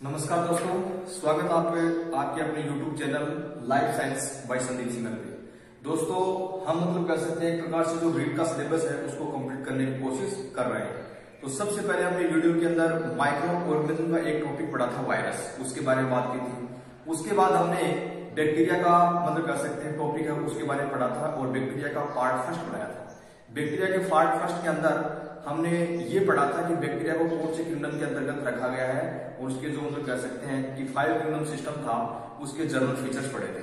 नमस्कार दोस्तों, स्वागत है आपके अपने YouTube channel life science by Sandeep Singh पे। दोस्तों, हम कह सकते हैं एक प्रकार से जो रीड का सिलेबस है उसको कंप्लीट करने की कोशिश कर रहे हैं। तो सबसे पहले हमने वीडियो के अंदर माइक्रो ऑर्गेनिज्म का एक टॉपिक पढ़ा था, वायरस, उसके बारे में बात की थी। उसके बाद हमने बैक्टीरिया का कह सकते हैं टॉपिक है, उसके बारे में पढ़ा था और बैक्टीरिया का पार्ट फर्स्ट पढ़ाया था। बैक्टीरिया के पार्ट फर्स्ट के अंदर हमने ये पढ़ा था कि बैक्टीरिया को कौन से किंगडम के अंतर्गत रखा गया है और उसके जो कह सकते हैं कि 5 किंगडम सिस्टम था उसके जनरल फीचर्स पढ़े थे।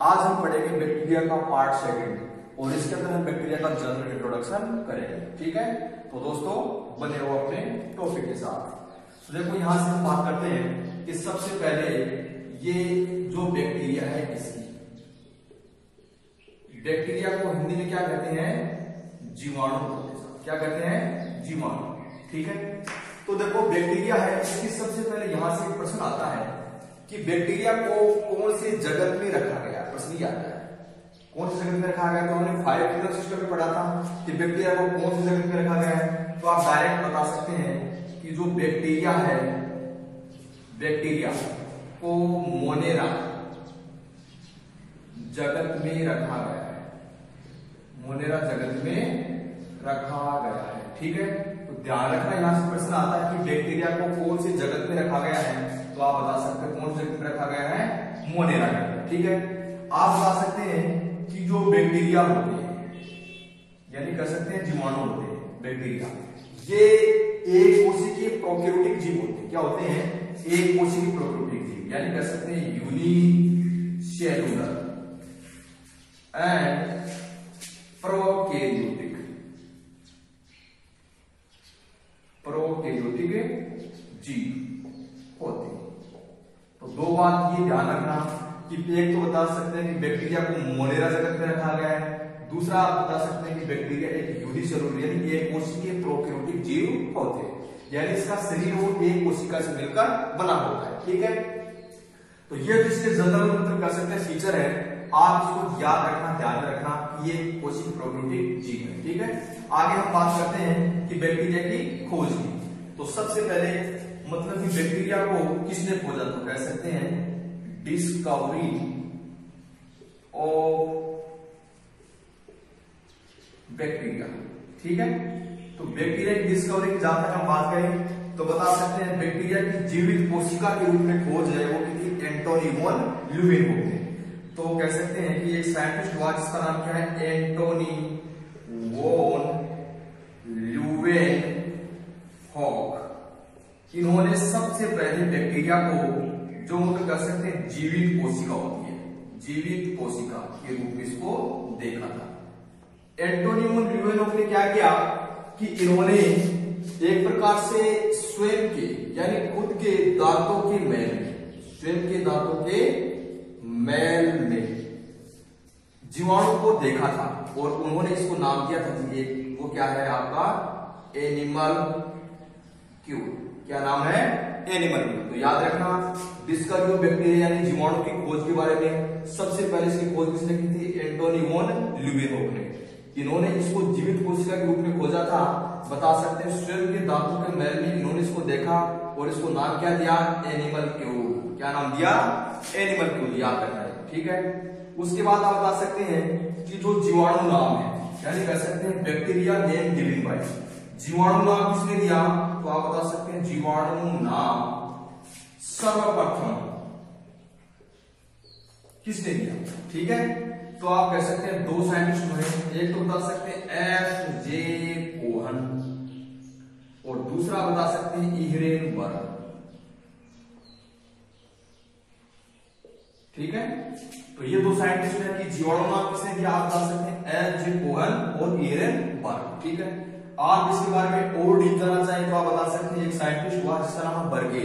आज हम पढ़ेंगे बैक्टीरिया का पार्ट सेकंड और इसके अंदर हम बैक्टीरिया का जनरल इंट्रोडक्शन करेंगे। ठीक है, तो दोस्तों बने रहो अपने टॉपिक के साथ। तो देखो, यहां से हम बात करते हैं कि सबसे पहले ये जो बैक्टीरिया है, इसकी बैक्टीरिया को हिंदी में क्या कहते हैं? जीवाणु। क्या कहते हैं? जीवाणु। ठीक है, तो देखो बैक्टीरिया है, इसकी सबसे पहले यहां से एक प्रश्न आता है कि बैक्टीरिया को कौन से जगत में रखा गया। प्रश्न ये आता है कौन से जगत में रखा गया। तो हमने 5 किंगडम सिस्टम में पढ़ा था कि बैक्टीरिया को कौन से जगत में रखा गया है। तो आप डायरेक्ट बता सकते हैं कि जो बैक्टीरिया है, बैक्टीरिया को मोनेरा जगत में रखा गया है। मोनेरा जगत में रखा गया है। ठीक है, तो ध्यान रखना, यहां से प्रश्न आता है कि बैक्टीरिया को कौन से जगत में रखा गया है। तो आप बता सकते हैं कौन से जगत में रखा गया है? मोनेरा में। ठीक है, आप बता सकते हैं कि जो बैक्टीरिया होते हैं, यानी कह सकते हैं जीवाणु होते हैं बैक्टीरिया, ये एक कोशिकीय के प्रोकैरियोटिक जीव होते हैं। क्या होते हैं? एक कोशिकीय के प्रोकैरियोटिक जीव, यानी कह सकते हैं यूनिसेलुलर एंड प्रोकैरियोटिक जीव होते हैं। तो दो बात ये ध्यान रखना कि एक तो बता सकते हैं कि बैक्टीरिया को मोनेरा जगत में रखा गया है, दूसरा आप बता सकते हैं कि बैक्टीरिया एक यूनिसेलुलर यानी एक कोशिकीय प्रोकैरियोटिक जीव होते हैं, यानी इसका शरीर वो एक कोशिका से मिलकर बना होता है। ठीक है, तो ये जिसके जनरल कह सकते हैं फीचर है, आप इसको याद रखना, ध्यान रखना कि ये कोशिकीय प्रोकैरियोटिक जीव है। ठीक है, आगे हम बात करते हैं कि बैक्टीरिया की खोज की। तो सबसे पहले कि बैक्टीरिया को किसने खोजा? तो कह सकते हैं डिस्कवरी ऑफ बैक्टीरिया। ठीक है, तो बैक्टीरिया की डिस्कवरी की जहां तक हम बात करें तो बता सकते हैं बैक्टीरिया की जीवित कोशिका के रूप में खोज है वो की थी एंटोनी वॉन ल्यूवेनहॉक ने। तो कह सकते हैं कि एक साइंटिस्ट हुआ जिसका नाम क्या है? Antony von Leeuwenhoek. इन्होंने सबसे पहले बैक्टीरिया को जो कह सकते हैं जीवित कोशिका होती है, जीवित कोशिका के रूप में इसको देखा था। एंटोनी वॉन ल्यूवेनहॉक ने क्या किया कि इन्होंने एक प्रकार से स्वयं के यानी खुद के दांतों के मैल में, स्वयं के दांतों के मैल में जीवाणु को देखा था और उन्होंने इसको नाम दिया था कि वो क्या है आपका? Animal cube. क्या नाम है? Animal cube. तो याद रखना, डिस्कवरी ऑफ बैक्टीरिया यानी जीवाणु की खोज के बारे में सबसे पहले इसकी खोज किसने की थी? एंटोनी वॉन ल्यूवेनहॉक ने। इन्होंने इसको जीवित कोशिका के रूप में खोजा था। बता सकते हैं स्वयं के दांतों के मैल में इन्होंने इसको देखा और इसको नाम क्या दिया? Animal cube. क्या नाम दिया? Animal cube. याद रखना है। ठीक है, उसके बाद आप बता सकते हैं कि जो जीवाणु नाम है, यानी कह सकते हैं बैक्टीरिया नेम गिवन बाय, जीवाणु नाम किसने दिया? तो आप बता सकते हैं जीवाणु नाम सर्वप्रथम किसने दिया? ठीक है, तो आप कह सकते हैं दो साइंटिस्ट हैं, एक तो बता सकते हैं एफ.जे. कोहन और दूसरा बता सकते हैं इहरेनबर्ग। ठीक है, तो ये दो साइंटिस्ट हैं कि जीवाणु नाम किसने दिया? आप बता सकते हैं एफ.जे. कोहन और इहरेनबर्ग। ठीक है, आप इसके बारे में और डीप जानना चाहिए तो आप बता सकते हैं एक साइंटिस्ट हुआ जिसका नाम है बर्गे।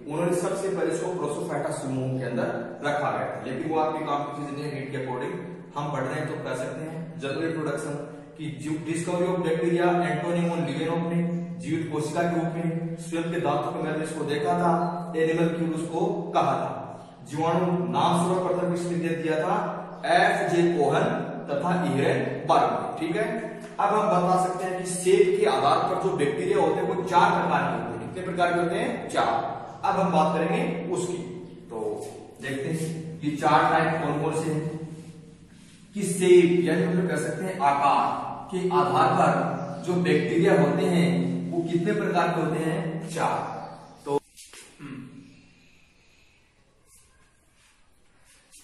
उन्होंने सबसे पहले इसको प्रोसोफाइटा समूह के अंदर रखा गया था, लेकिन वो आपकी काम की चीज नहीं है। नीट के अकॉर्डिंग हम पढ़ रहे हैं तो कह सकते हैं जनरल इंट्रोडक्शन की discovery of bacteria Antony von Leeuwenhoek ने जीवित कोशिका के रूप में स्वयं के दांतों के मैल में इसको देखा था। एनिमल क्यूब उसको कहा था। जीवाणु नाम सर्वप्रथम किसने दिया था? एफ.जे. कोहन तथा इहरेनबर्ग। ठीक है, अब हम बता सकते हैं कि सेल के आधार पर जो बैक्टीरिया होते हैं वो 4 प्रकार के होते हैं। कितने प्रकार के होते हैं? 4। अब हम बात करेंगे उसकी। तो देखते हैं ये 4 टाइप कौन कौन से हैं। कि शेप यानी हम लोग कह सकते हैं आकार के आधार पर जो बैक्टीरिया होते हैं वो कितने प्रकार के होते हैं, 4। तो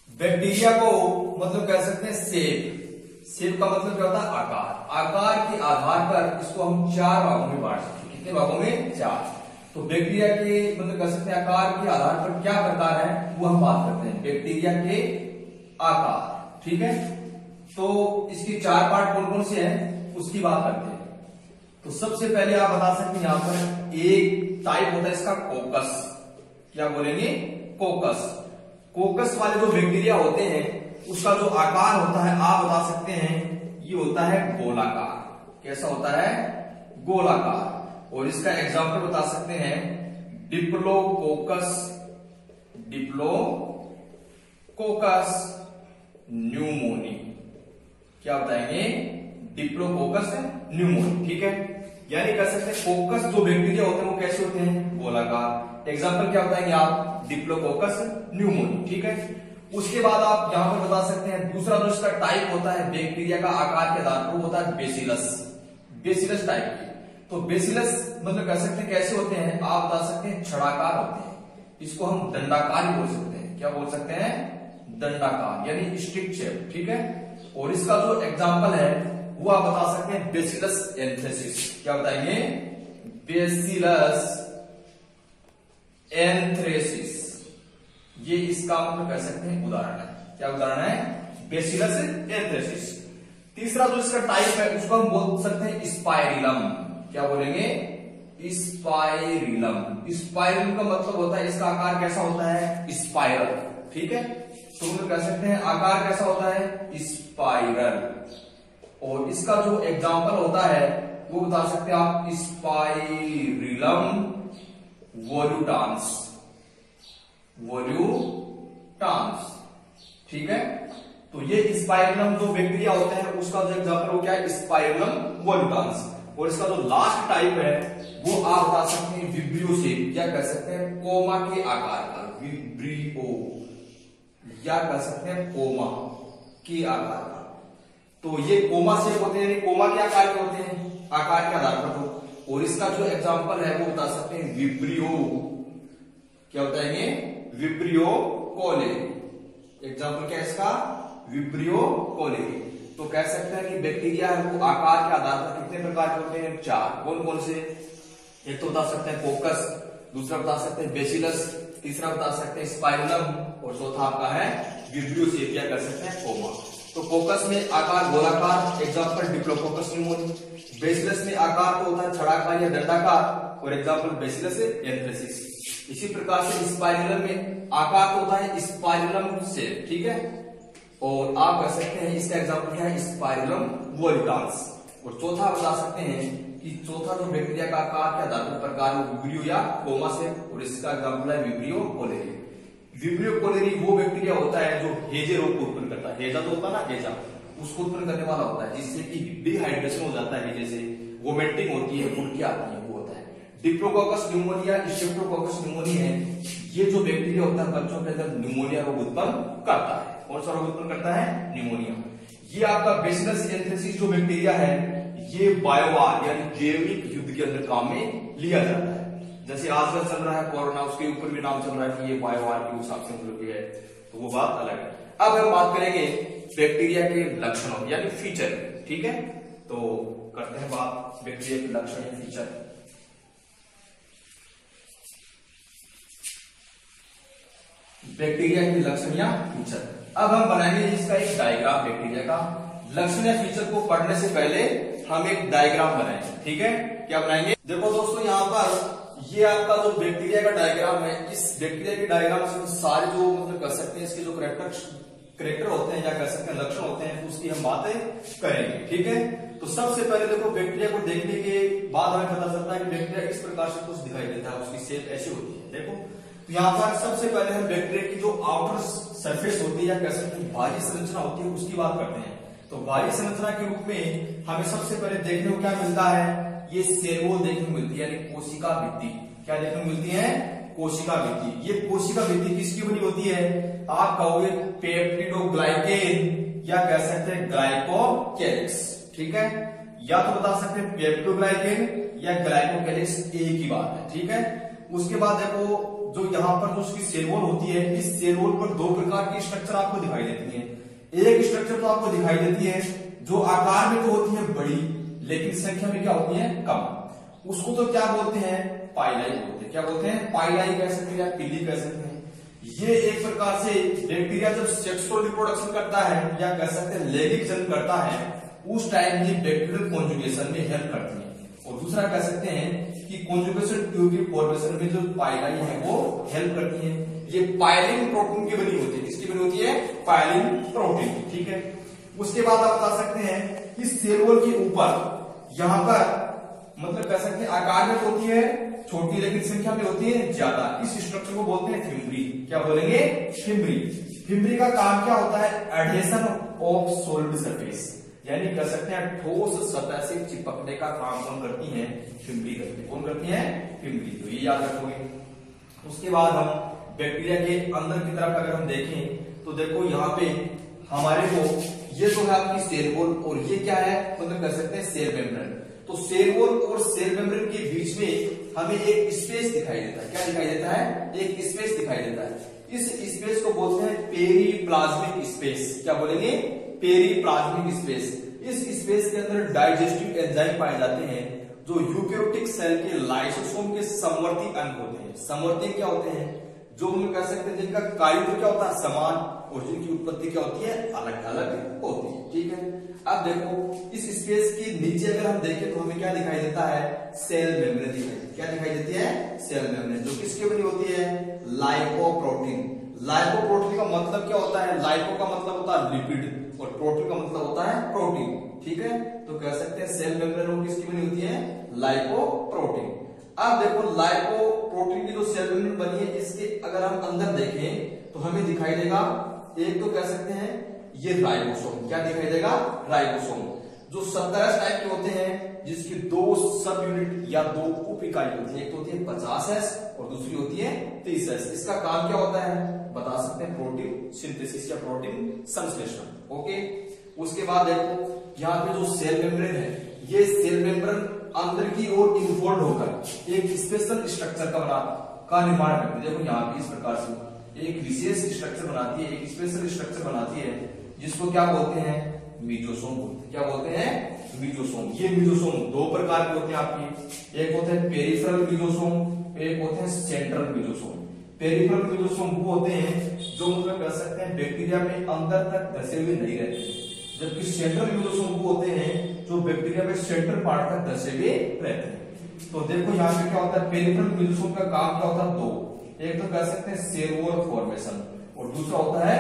बैक्टीरिया को मतलब कह सकते हैं शेप। शेप का मतलब क्या होता है, आकार। आकार के आधार पर इसको हम 4 भागों में बांट सकते हैं। कितने भागों में, 4। तो बैक्टीरिया के मतलब कह सकते हैं आकार के आधार पर क्या प्रकार है वो हम बात करते हैं, बैक्टीरिया के आकार। ठीक है, तो इसके 4 पार्ट कौन कौन से हैं उसकी बात करते हैं। तो सबसे पहले आप बता सकते हैं यहां पर एक टाइप होता है इसका कोकस। क्या बोलेंगे, कोकस। कोकस वाले जो बैक्टीरिया होते हैं उसका जो आकार होता है आप बता सकते हैं ये होता है गोलाकार। कैसा होता है, गोलाकार। और इसका एग्जांपल बता सकते हैं डिप्लोकोकस, डिप्लोकोकस न्यूमोनी। क्या बताएंगे, डिप्लोकोकस न्यूमोनी। ठीक है, यानी कह सकते हैं कोकस जो बैक्टीरिया होते हैं वो कैसे होते हैं, गोलाकार। एग्जांपल क्या बताएंगे आप, डिप्लोकोकस न्यूमोनी। ठीक है, उसके बाद आप यहां पर बता सकते हैं दूसरा जो इसका टाइप होता है बैक्टीरिया का आकार के आधार पर होता है बेसिलस। बेसिलस टाइप की। तो बेसिलस मतलब कह सकते हैं कैसे होते हैं, आप बता सकते हैं छड़ाकार होते हैं। इसको हम दंडाकार ही बोल सकते हैं। क्या बोल सकते हैं, दंडाकार यानी स्टिक शेप। ठीक है, और इसका जो एग्जांपल है वो आप बता सकते हैं बेसिलस एंथ्रेसिस। क्या बताएंगे, बेसिलस एंथ्रेसिस। ये इसका मतलब कह सकते हैं उदाहरण है। क्या उदाहरण है, बेसिलस एंथ्रेसिस। तीसरा जो इसका टाइप है उसको हम बोल सकते हैं स्पाइरिलम। क्या बोलेंगे, स्पाइरिलम। स्पाइरिलम का मतलब होता है इसका आकार कैसा होता है, स्पाइरल। ठीक है, तो हम कह सकते हैं आकार कैसा होता है, स्पाइरल। और इसका जो एग्जांपल होता है वो बता सकते हैं आप स्पाइरिलम वोल्यूटान्स। वोल्यूटान्स। ठीक है, तो ये स्पाइरिलम जो बैक्टीरिया होता है उसका जो एग्जांपल हो क्या है, स्पाइरिलम वोल्यूटान्स। और इसका जो लास्ट टाइप है वो आप बता सकते हैं विब्रियो शेप, या कह सकते हैं कोमा के आकार का, विब्रियो, या कह सकते हैं कोमा के आकार का। तो ये कोमा शेप होते हैं, कोमा के आकार के होते हैं, आकार के आधार पर। तो और इसका जो एग्जांपल है वो बता सकते हैं विब्रियो। क्या बताएंगे, विब्रियो कोलेरी। एग्जांपल क्या है इसका, विब्रियो कोलेरी। तो कह सकते हैं कि बैक्टीरिया है वो आकार के आधार पर कितने प्रकार के होते हैं, 4। कौन कौन से, एक तो बता सकते हैं कोकस, दूसरा बता सकते हैं बेसिलस, तीसरा बता सकते हैं स्पाइरलम, और चौथा आपका है विब्रियो शेप, या कह सकते हैं कोमा। तो कोकस में आकार गोलाकार, एग्जांपल डिप्लोकोकस न्यूमोनी। बेसिलस में आकार तो होता है छड़ाकार या दंडाकार, और एग्जांपल बेसिलस एंथ्रेसिस। इसी प्रकार से स्पाइरलम में आकार तो होता है स्पाइरलम शेप। ठीक है, और आप कह सकते हैं इसका एग्जांपल क्या है, स्पाइरलम वोल्यूटान्स। और चौथा बता सकते हैं कि चौथा जो बैक्टीरिया का आकार के आधार पर प्रकार विब्रियो या कोमा से, और इसका एग्जांपल है विब्रियो कोलेरी। विब्रियो कोलेरी वो बैक्टीरिया होता है जो हेजे रोग को उत्पन्न करता है। हेजा तो होता है ना, हेजा, उसको उत्पन्न करने वाला होता है, जिससे कि डिहाइड्रेशन हो जाता है, जैसे वोमिटिंग होती है, उल्टी आती है, वो होता है। डिप्लोकोकस न्यूमोनिया, स्ट्रेप्टोकोकस न्यूमोनिया है, ये जो बैक्टीरिया होता है बच्चों के अंदर न्यूमोनिया रोग उत्पन्न करता है। कौन सा रोग उत्पन्न करता है, न्यूमोनिया। ये आपका बेसिलस एंथ्रेसिस जो बैक्टीरिया है ये बायोवार यानी जैविक युद्ध के अंदर काम में लिया जाता है। जैसे आजकल चल रहा है कोरोना, उसके ऊपर भी नाम चल रहा है कि ये बायोवार के हिसाब से हम लोग है, तो वो बात अलग है। अब हम बात करेंगे बैक्टीरिया के लक्षणों यानी फीचर। ठीक है, तो करते हैं बात बैक्टीरिया के लक्षण या फीचर। बैक्टीरिया के लक्षण या फीचर। अब हम बनाएंगे इसका एक डायग्राम। बैक्टीरिया का लक्षण या फीचर को पढ़ने से पहले हम एक डायग्राम बनाएंगे। ठीक है, क्या बनाएंगे, देखो दोस्तों यहाँ पर ये आपका जो बैक्टीरिया का डायग्राम है, इस बैक्टीरिया के डायग्राम से सारे जो मतलब कर सकते हैं इसके जो करेक्टर होते हैं या कह सकते हैं लक्षण होते हैं उसकी हम बातें करेंगे। ठीक है, तो सबसे पहले देखो बैक्टीरिया को देखने के बाद हमें पता चलता है कि बैक्टीरिया किस प्रकार से कुछ दिखाई देता है, उसकी शेप ऐसी होती है। देखो तो यहाँ पर सबसे पहले हम बैक्टीरिया की जो आउटर सरफेस होती है या कह सकते हैं बाहरी संरचना होती है उसकी बात करते हैं। तो बाहरी संरचना के रूप में हमें सबसे पहले देखने को क्या मिलता है, ये सेल वॉल देखने को मिलती है, यानी कोशिका भित्ति। क्या देखने को मिलती है, कोशिका भित्ति। ये कोशिका भित्ति किसकी बनी होती है? आप कहोगे पेप्टिडोग्लाइकेन या कह सकते हैं ग्लाइकोकैलिक्स, ठीक है, या तो बता सकते हैं पेप्टोग्लाइकेन या ग्लाइकोकैलिक्स, एक ही बात है, ठीक है। उसके बाद देखो जो यहाँ पर जो उसकी सेल वॉल होती है, इस सेल वॉल पर दो प्रकार की स्ट्रक्चर आपको दिखाई देती है। एक स्ट्रक्चर तो आपको दिखाई देती है जो आकार में तो होती है बड़ी, लेकिन संख्या में क्या होती है? कम। उसको तो क्या बोलते हैं? पाइलाई बोलते हैं। क्या बोलते हैं? पाइलाई कह सकते हैं या पिली कह सकते हैं। ये एक प्रकार से बैक्टीरिया जब सेक्सुअल रिप्रोडक्शन करता है या कह सकते हैं लैंगिक जन्म करता है, उस टाइम ये बैक्टीरियल कॉन्जुगेशन में हेल्प करती है। और दूसरा कह सकते हैं कि कॉन्जुगेशन ट्यूब की फॉर्मेशन में जो पाइलाई है वो हेल्प करती है। ये पाइलिन प्रोटीन की बनी होती है। किसकी बनी होती है? पाइलिन प्रोटीन, ठीक है। उसके बाद आप बता सकते हैं इस सेल वॉल के ऊपर यहां पर मतलब कह सकते हैं आकार में होती है छोटी, लेकिन संख्या में होती है ज्यादा। इस स्ट्रक्चर को बोलते हैं फिम्ब्री। क्या बोलेंगे? फिम्ब्री। फिम्ब्री का काम क्या होता है? एडहेशन ऑफ सॉलिड सरफेस, यानी कह सकते हैं ठोस सतह से चिपकने का काम कौन करती हैं? फिम्ब्री करती है। कौन करती है? फिम्ब्री। तो ये याद रखोगे। उसके बाद हम बैक्टीरिया के अंदर की तरफ अगर हम देखें तो देखो यहाँ पे हमारे को ये तो है आपकी सेल वॉल, और ये क्या है? मतलब कह सकते हैं सेल मेम्ब्रेन। तो सेल वॉल और सेल मेम्ब्रेन के बीच में हमें एक स्पेस दिखाई देता है। क्या दिखाई देता है? एक स्पेस दिखाई देता है। इस स्पेस को बोलते हैं पेरीप्लाज्मिक स्पेस। क्या बोलेंगे? Periplasmic space. इस स्पेस के अंदर डाइजेस्टिव एंजाइम पाए जाते हैं जो यूकेरियोटिक सेल के लाइसोसोम के समवर्ती अंग होते हैं। समवर्ती क्या होते हैं? जो हम कह सकते हैं जिनका कार्य तो क्या होता है? समान, और जिनकी उत्पत्ति क्या होती है? अलग अलग होती है, ठीक है। अब देखो इस स्पेस के नीचे अगर हम देखें तो हमें क्या दिखाई देता है? सेल मेम्ब्रेन दिखाई देती है। क्या दिखाई देती है? सेल मेम्ब्रेन, जो किसकी बनी होती है? लाइपोप्रोटीन। लाइपोप्रोटीन का मतलब क्या होता है? लाइपो का मतलब होता है लिपिड और प्रोटीन का मतलब होता है प्रोटीन, ठीक है। तो कह सकते हैं सेल मेम्ब्रेन किसकी बनी होती है? लाइपोप्रोटीन। अब देखो लाइपोप्रोटीन की जो सेल मेम्ब्रेन बनी है, इसके अगर हम अंदर देखें तो हमें दिखाई देगा एक तो कह सकते हैं ये राइबोसोम। क्या दिखाई देगा? राइबोसोम, जो 17 टाइप के होते हैं, जिसकी दो सब यूनिट या दो उप इकाई होती है। एक तो होती है 50S और दूसरी होती है 30S। इसका काम क्या होता है? बता सकते हैं प्रोटीन सिंथेसिस या प्रोटीन संश्लेषण, ओके। उसके बाद देखो यहाँ पे जो सेल मेम्ब्रेन है, ये सेल मेम्ब्रेन अंदर की ओर इन्फोल्ड होकर एक स्पेशल स्ट्रक्चर का निर्माण करती है। देखो यहाँ पे इस प्रकार से एक विशेष स्ट्रक्चर बनाती है, एक स्पेशल स्ट्रक्चर बनाती है, जिसको क्या बोलते हैं? मीजोसोम बोलते हैं। क्या बोलते हैं? मीजोसोम। ये मीजोसोम दो प्रकार के होते हैं आपके, एक होते हैं पेरिफेरल मीजोसोम, एक होते हैं सेंट्रल मीजोसोम। पेरिफेरल मीजोसोम वो होते हैं जो मतलब कह सकते हैं बैक्टीरिया में अंदर तक धसे हुए नहीं रहते, जबकि सेंट्रल मीजोसोम वो होते हैं जो बैक्टीरिया में सेंट्रल पार्ट तक धसे हुए रहते हैं। तो देखो यहाँ पे क्या होता है? पेरिफेरल मीजोसोम का काम क्या होता है? दो, एक तो कह सकते हैं सेल वॉल फॉर्मेशन और दूसरा होता है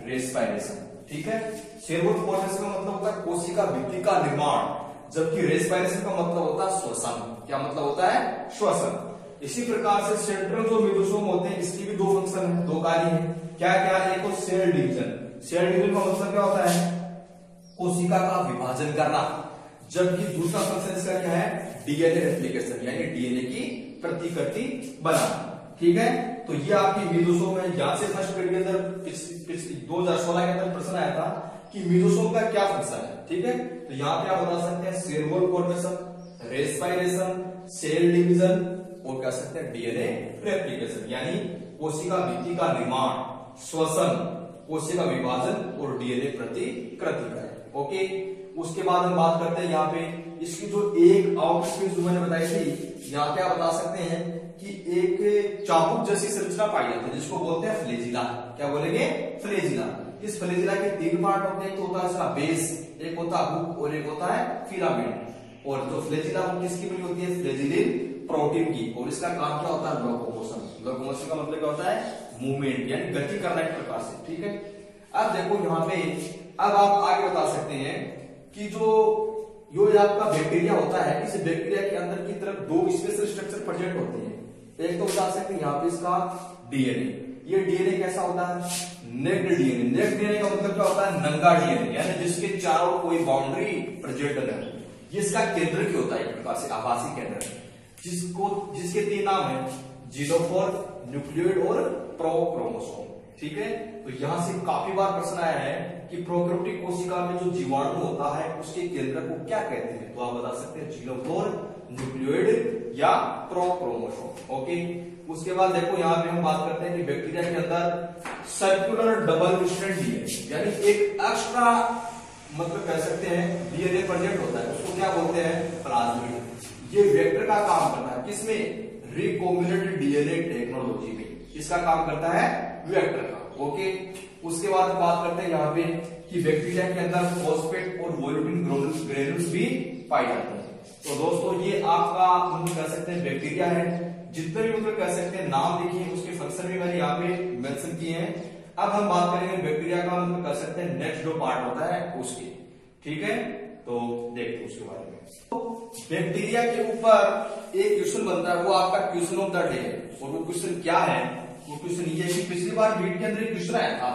रेस्पिरेशन, ठीक है। सेल वॉल फॉर्मेशन का मतलब होता है कोशिका भित्ति का निर्माण, जबकि रेस्पिरेशन का मतलब होता है श्वसन। क्या मतलब होता है? श्वसन। इसी प्रकार से सेंट्रल जो मीजोसोम होते हैं, इसकी भी दो फंक्शन है, दो कार्य है। क्या क्या? एक तो सेल डिवीजन। सेल डिवीजन का मतलब क्या होता है? कोशिका का विभाजन करना, जबकि दूसरा फंक्शन इसका क्या है? डीएनए रेप्लिकेशन, यानी डीएनए की प्रतिकृति बनाना, ठीक है। तो ये आपकी मीजोसोम है। यहाँ से फर्स्ट पीरियड के अंदर 2016 के अंदर प्रश्न आया था कि मीजोसोम का क्या फंक्शन है, ठीक है। तो यहाँ पे आप बता सकते हैं cell wall formation, respiration, cell division और कह सकते हैं डीएनए रेप्लिकेशन, यानी कोशिका भित्ति का निर्माण, श्वसन, कोशिका विभाजन और डीएनए प्रतिकृति, ओके। उसके बाद हम बात करते हैं यहाँ पे इसकी जो एक आउटस्पेस जो मैंने बताई थी, यहाँ पे आप बता सकते हैं कि एक चाबुक जैसी संरचना पाई जाती है, जिसको बोलते हैं फ्लेजिला। क्या बोलेंगे? फ्लेजिला। इस फ्लेजिला के तीन पार्ट होते हैं, एक तो होता है इसका बेस, एक होता है हुक और एक होता है फिलामेंट। और जो फ्लेजिला किसकी बनी होती है? फ्लेजिलिन प्रोटीन की। और इसका काम क्या होता है? लोकोमोशन। लोकोमोशन का मतलब क्या होता है? मूवमेंट, यानी गति करना एक प्रकार से, ठीक है। अब देखो यहाँ पे अब आप आगे बता सकते हैं कि जो आपका बैक्टीरिया होता है, इस बैक्टीरिया के अंदर की तरफ दो स्पेशल स्ट्रक्चर प्रेजेंट होते हैं। एक तो बता सकते हैं यहाँ पे इसका डीएनए। ये डीएनए कैसा होता है? Necked DNA. नेक्ड डीएनए का मतलब क्या होता है? नंगा डीएनए, यानी जिसके चारों कोई बाउंड्री प्रेजेंट नहीं। ये इसका केंद्र की होता है, एक प्रकार से आभासी केंद्र, जिसके तीन नाम है: जीनोफोर, न्यूक्लियोइड और प्रोक्रोमोसोम। ठीक है, तो यहां से काफी बार प्रश्न आया है कि प्रोकैरियोटिक कोशिका में जो जीवाणु होता है उसके केंद्र को क्या कहते हैं, तो आप बता सकते हैं जीनोफ्लोर, न्यूक्लियोइड या प्रोक्रोमोसोम। ओके, उसके बाद देखो यहां पे हम बात करते हैं कि बैक्टीरिया के अंदर सर्कुलर डबल स्ट्रैंड डीएनए यानी एक एक्स्ट्रा मतलब कह सकते हैं डीएनए प्रेजेंट होता है, उसको क्या बोलते हैं, प्लाज्मिड। ये वेक्टर का काम करता है, किसमें, रिकॉम्बिनेंट डीएनए टेक्नोलॉजी में इसका काम करता है वेक्टर का। ओके, उसके बाद बात करते हैं यहाँ पे कि बैक्टीरिया के अंदर फॉस्फेट और वोल्यूटिन ग्रेन्यूल्स भी पाए जाते हैं। तो दोस्तों ये आपका मतलब कह सकते हैं बैक्टीरिया है, जितने भी मतलब कह सकते हैं नाम देखिए उसके फंक्शन भी मैंने यहाँ पे मेंशन किए हैं। अब हम बात करेंगे बैक्टीरिया का मतलब कह सकते हैं नेक्स्ट जो पार्ट होता है उसके। ठीक है, तो देखते उसके बारे में। तो बैक्टीरिया के ऊपर एक क्वेश्चन बनता है, वो आपका क्वेश्चन ऑफ द डे है, और वो क्वेश्चन क्या है, वो क्वेश्चन ये कि पिछली बार वीडियो के अंदर एक क्वेश्चन आया था,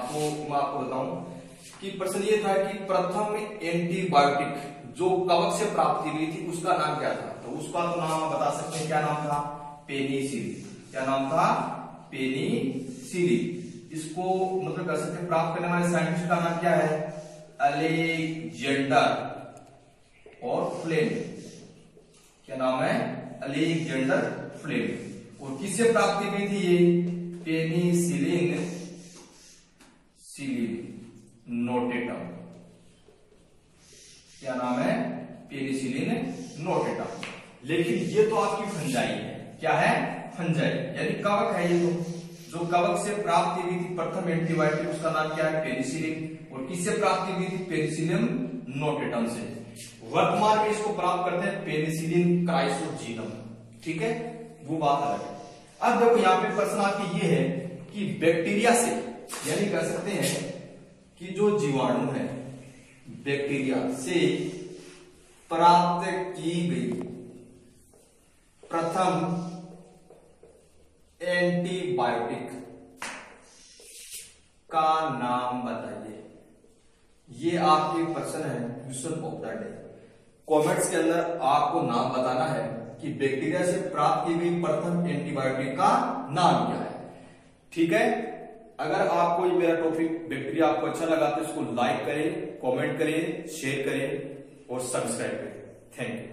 मैं आपको बताऊं कि प्रश्न ये था कि प्रथम एंटीबायोटिक जो कवक से प्राप्त हुई थी उसका नाम क्या था, तो उसका तो नाम आप बता सकते हैं, क्या नाम था, पेनिसिलिन। क्या नाम था, पेनिसिलिन। इसको मतलब कह सकते हैं प्राप्त करने वाले साइंटिस्ट का नाम क्या है, अलेक्जेंडर और फ्लेमिंग। क्या नाम है, अलेक्जेंडर फ्लेमिंग। और किससे प्राप्ति हुई थी ये, पेनिसिलिन नोटेटम। क्या नाम है, पेनिसिलिन नोटेटम। लेकिन ये तो आपकी फंजाई है, क्या है, फंजाई यानी कवक है। ये तो जो कवक से प्राप्त हुई थी प्रथम एंटीबायोटिक उसका नाम क्या है, पेनिसिलिन। और किससे प्राप्त हुई थी, पेनिसिलिन नोटेटम से। वर्तमान में इसको प्राप्त करते हैं पेनिसिलिन क्राइसोजीनम। ठीक है, वो बात अलग है। अब देखो यहाँ पे प्रश्न आपकी ये है कि बैक्टीरिया से यानी कह सकते हैं कि जो जीवाणु है बैक्टीरिया से प्राप्त की गई प्रथम एंटीबायोटिक का नाम बताइए। ये आपके प्रश्न है question of the day. Comments के अंदर आपको नाम बताना है कि बैक्टीरिया से प्राप्त की गई प्रथम एंटीबायोटिक का नाम क्या है। ठीक है, अगर आपको ये मेरा टॉपिक बैक्टीरिया आपको अच्छा लगा तो इसको लाइक करें, कमेंट करें, शेयर करें और सब्सक्राइब करें। Thank you.